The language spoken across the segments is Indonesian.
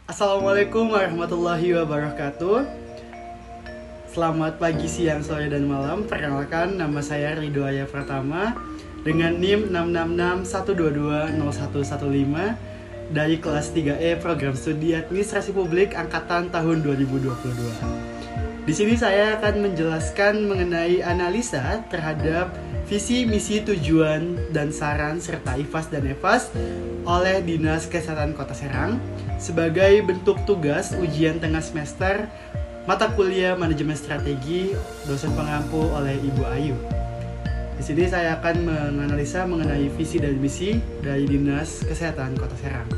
Assalamualaikum warahmatullahi wabarakatuh. Selamat pagi, siang, sore, dan malam. Perkenalkan, nama saya Ridho Aya Pratama dengan NIM 666122015 dari kelas 3E Program Studi Administrasi Publik Angkatan tahun 2022. Di sini saya akan menjelaskan mengenai analisa terhadap visi, misi, tujuan, dan saran serta IFAS dan EFAS oleh Dinas Kesehatan Kota Serang sebagai bentuk tugas ujian tengah semester mata kuliah manajemen strategi dosen pengampu oleh Ibu Ayu. Di sini saya akan menganalisa mengenai visi dan misi dari Dinas Kesehatan Kota Serang.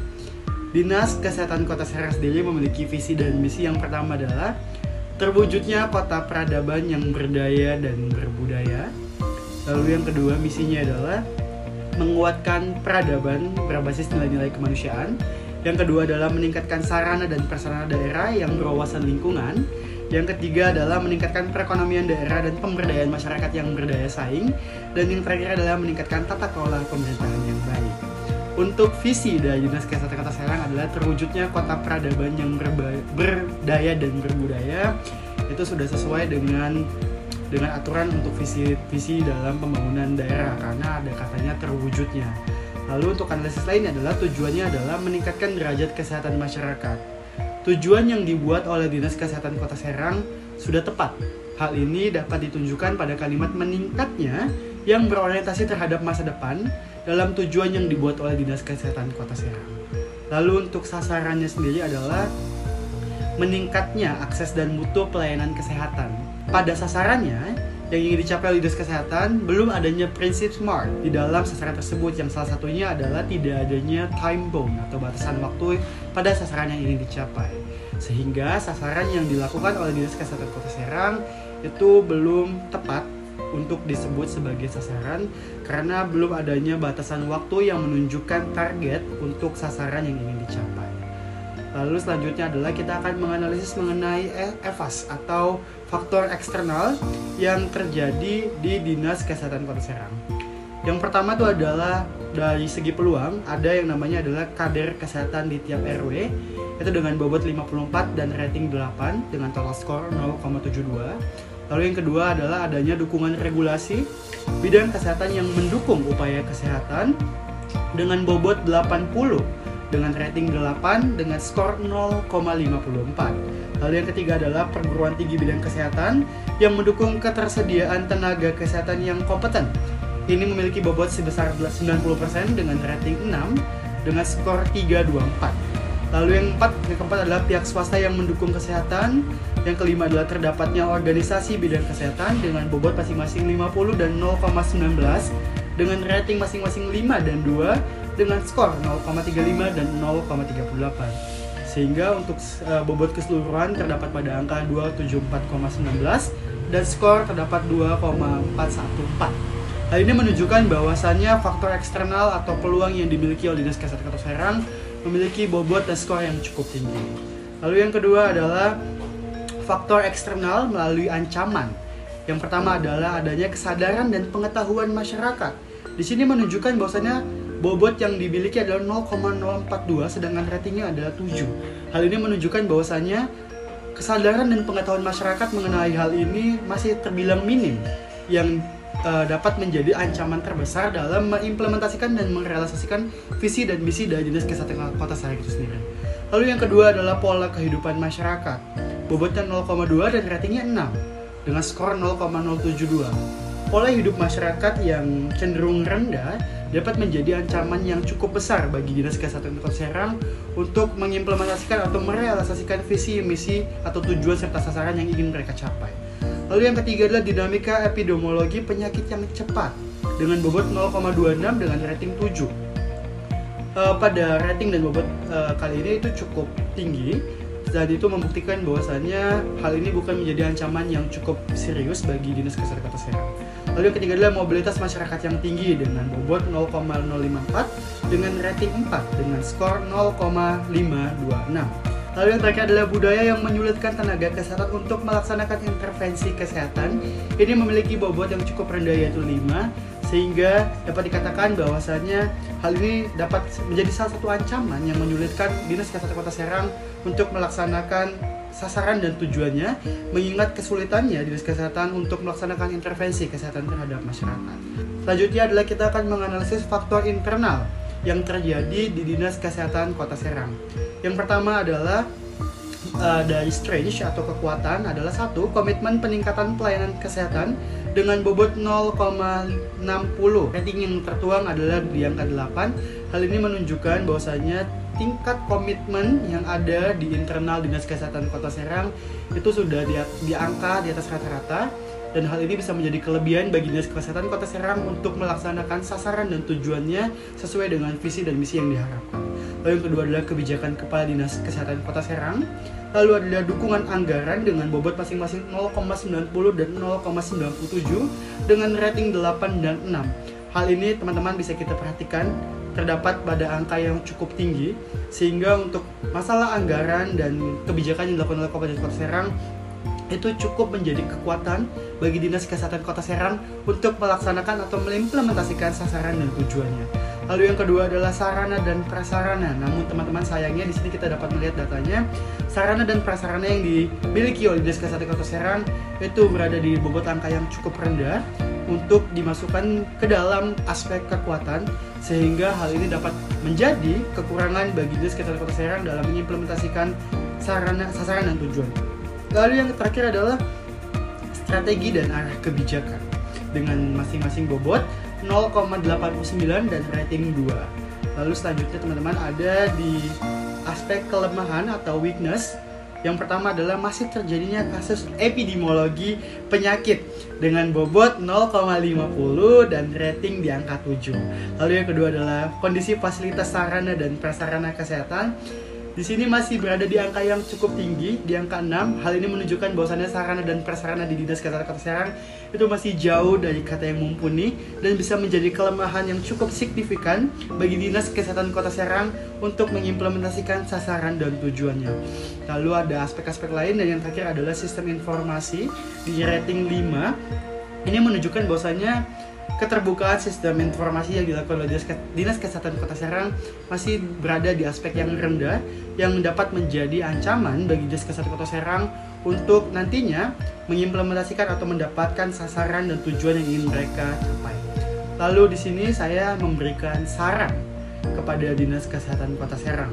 Dinas Kesehatan Kota Serang sendiri memiliki visi dan misi. Yang pertama adalah terwujudnya kota peradaban yang berdaya dan berbudaya. Lalu yang kedua, misinya adalah menguatkan peradaban berbasis nilai-nilai kemanusiaan. Yang kedua adalah meningkatkan sarana dan prasarana daerah yang berwawasan lingkungan. Yang ketiga adalah meningkatkan perekonomian daerah dan pemberdayaan masyarakat yang berdaya saing. Dan yang terakhir adalah meningkatkan tata kelola pemerintahan yang baik. Untuk visi dari Dinas Kesehatan Kota Serang adalah terwujudnya kota peradaban yang berdaya dan berbudaya. Itu sudah sesuai dengan aturan untuk visi dalam pembangunan daerah, karena ada katanya terwujudnya. Lalu untuk analisis lainnya adalah tujuannya adalah meningkatkan derajat kesehatan masyarakat. Tujuan yang dibuat oleh Dinas Kesehatan Kota Serang sudah tepat. Hal ini dapat ditunjukkan pada kalimat meningkatnya yang berorientasi terhadap masa depan dalam tujuan yang dibuat oleh Dinas Kesehatan Kota Serang. Lalu untuk sasarannya sendiri adalah meningkatnya akses dan mutu pelayanan kesehatan. Pada sasarannya, yang ingin dicapai oleh Dinas Kesehatan, belum adanya prinsip SMART di dalam sasaran tersebut, yang salah satunya adalah tidak adanya time bound atau batasan waktu pada sasaran yang ingin dicapai. Sehingga sasaran yang dilakukan oleh Dinas Kesehatan Kota Serang itu belum tepat untuk disebut sebagai sasaran karena belum adanya batasan waktu yang menunjukkan target untuk sasaran yang ingin dicapai. Lalu selanjutnya adalah kita akan menganalisis mengenai EFAS atau faktor eksternal yang terjadi di Dinas Kesehatan Kota Serang. Yang pertama itu adalah dari segi peluang, ada yang namanya adalah kader kesehatan di tiap RW, itu dengan bobot 54 dan rating 8 dengan total skor 0,72. Lalu yang kedua adalah adanya dukungan regulasi bidang kesehatan yang mendukung upaya kesehatan dengan bobot 80 dengan rating 8 dengan skor 0,54. Lalu yang ketiga adalah perguruan tinggi bidang kesehatan yang mendukung ketersediaan tenaga kesehatan yang kompeten. Ini memiliki bobot sebesar 90% dengan rating 6 dengan skor 324. Lalu yang keempat adalah pihak swasta yang mendukung kesehatan. Yang kelima adalah terdapatnya organisasi bidang kesehatan dengan bobot masing-masing 50 dan 0,19 dengan rating masing-masing 5 dan 2 dengan skor 0,35 dan 0,38. Sehingga untuk bobot keseluruhan terdapat pada angka 274,19 dan skor terdapat 2,414. Hal ini menunjukkan bahwasannya faktor eksternal atau peluang yang dimiliki oleh Dinas Kesehatan Kota Serang memiliki bobot dan skor yang cukup tinggi. Lalu yang kedua adalah faktor eksternal melalui ancaman. Yang pertama adalah adanya kesadaran dan pengetahuan masyarakat. Di sini menunjukkan bahwasannya bobot yang dimiliki adalah 0,042 sedangkan ratingnya adalah 7. Hal ini menunjukkan bahwasannya kesadaran dan pengetahuan masyarakat mengenai hal ini masih terbilang minim, yang dapat menjadi ancaman terbesar dalam mengimplementasikan dan merealisasikan visi dan misi dari Dinas Kesehatan Kota Serang itu sendiri. Lalu yang kedua adalah pola kehidupan masyarakat. Bobotnya 0,2 dan ratingnya 6 dengan skor 0,072. Pola hidup masyarakat yang cenderung rendah dapat menjadi ancaman yang cukup besar bagi Dinas Kesehatan Kota Serang untuk mengimplementasikan atau merealisasikan visi, misi, atau tujuan serta sasaran yang ingin mereka capai. Lalu yang ketiga adalah dinamika epidemiologi penyakit yang cepat dengan bobot 0,26 dengan rating 7. Pada rating dan bobot kali ini itu cukup tinggi, dan itu membuktikan bahwasannya hal ini bukan menjadi ancaman yang cukup serius bagi Dinas Kesehatan Kota Serang. Lalu yang ketiga adalah mobilitas masyarakat yang tinggi dengan bobot 0,054 dengan rating 4 dengan skor 0,526. Lalu yang terakhir adalah budaya yang menyulitkan tenaga kesehatan untuk melaksanakan intervensi kesehatan. Ini memiliki bobot yang cukup rendah yaitu 5 sehingga dapat dikatakan bahwasannya hal ini dapat menjadi salah satu ancaman yang menyulitkan Dinas Kesehatan Kota Serang untuk melaksanakan sasaran dan tujuannya, mengingat kesulitannya Dinas Kesehatan untuk melaksanakan intervensi kesehatan terhadap masyarakat. Selanjutnya adalah kita akan menganalisis faktor internal yang terjadi di Dinas Kesehatan Kota Serang. Yang pertama adalah dari strength atau kekuatan adalah satu, komitmen peningkatan pelayanan kesehatan dengan bobot 0,60. Rating yang tertuang adalah di angka 8. Hal ini menunjukkan bahwasanya tingkat komitmen yang ada di internal Dinas Kesehatan Kota Serang itu sudah di angka di atas rata-rata, dan hal ini bisa menjadi kelebihan bagi Dinas Kesehatan Kota Serang untuk melaksanakan sasaran dan tujuannya sesuai dengan visi dan misi yang diharapkan. Lalu yang kedua adalah kebijakan Kepala Dinas Kesehatan Kota Serang. Lalu adalah dukungan anggaran dengan bobot masing-masing 0,90 dan 0,97 dengan rating 8 dan 6. Hal ini teman-teman bisa kita perhatikan terdapat pada angka yang cukup tinggi, sehingga untuk masalah anggaran dan kebijakan yang dilakukan oleh Kabupaten Kota Serang itu cukup menjadi kekuatan bagi Dinas Kesehatan Kota Serang untuk melaksanakan atau mengimplementasikan sasaran dan tujuannya. Lalu yang kedua adalah sarana dan prasarana. Namun teman-teman, sayangnya di sini kita dapat melihat datanya, sarana dan prasarana yang dimiliki oleh Dinas Kesehatan Kota Serang itu berada di bobot angka yang cukup rendah untuk dimasukkan ke dalam aspek kekuatan, sehingga hal ini dapat menjadi kekurangan bagi Dinas Kesehatan Kota Serang dalam mengimplementasikan sasaran dan tujuan. Lalu yang terakhir adalah strategi dan arah kebijakan dengan masing-masing bobot 0,89 dan rating 2. Lalu selanjutnya teman-teman ada di aspek kelemahan atau weakness. Yang pertama adalah masih terjadinya kasus epidemiologi penyakit dengan bobot 0,50 dan rating di angka 7. Lalu yang kedua adalah kondisi fasilitas sarana dan prasarana kesehatan. Di sini masih berada di angka yang cukup tinggi, di angka 6. Hal ini menunjukkan bahwasannya sarana dan prasarana di Dinas Kesehatan Kota Serang itu masih jauh dari kata yang mumpuni dan bisa menjadi kelemahan yang cukup signifikan bagi Dinas Kesehatan Kota Serang untuk mengimplementasikan sasaran dan tujuannya. Lalu ada aspek-aspek lain, dan yang terakhir adalah sistem informasi di rating 5. Ini menunjukkan bahwasannya keterbukaan sistem informasi yang dilakukan oleh Dinas Kesehatan Kota Serang masih berada di aspek yang rendah, yang dapat menjadi ancaman bagi Dinas Kesehatan Kota Serang untuk nantinya mengimplementasikan atau mendapatkan sasaran dan tujuan yang ingin mereka capai. Lalu di sini saya memberikan saran kepada Dinas Kesehatan Kota Serang.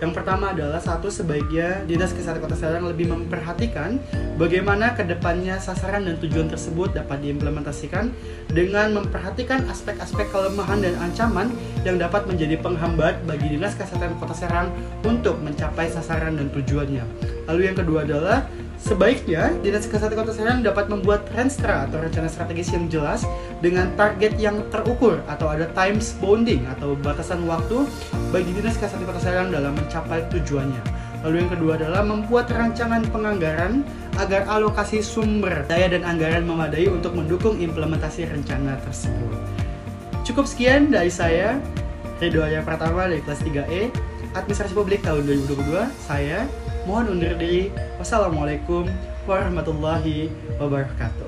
Yang pertama adalah satu, sebaiknya Dinas Kesehatan Kota Serang lebih memperhatikan bagaimana kedepannya sasaran dan tujuan tersebut dapat diimplementasikan dengan memperhatikan aspek-aspek kelemahan dan ancaman yang dapat menjadi penghambat bagi Dinas Kesehatan Kota Serang untuk mencapai sasaran dan tujuannya. Lalu yang kedua adalah sebaiknya Dinas Kesehatan Kota Serang dapat membuat Renstra atau rencana strategis yang jelas dengan target yang terukur atau ada times bounding atau batasan waktu bagi Dinas Kesehatan Kota Serang dalam mencapai tujuannya. Lalu yang kedua adalah membuat rancangan penganggaran agar alokasi sumber daya dan anggaran memadai untuk mendukung implementasi rencana tersebut. Cukup sekian dari saya, Ridho Arya Pratama dari kelas 3E Administrasi Publik tahun 2022. Saya mohon undur diri. Wassalamualaikum warahmatullahi wabarakatuh.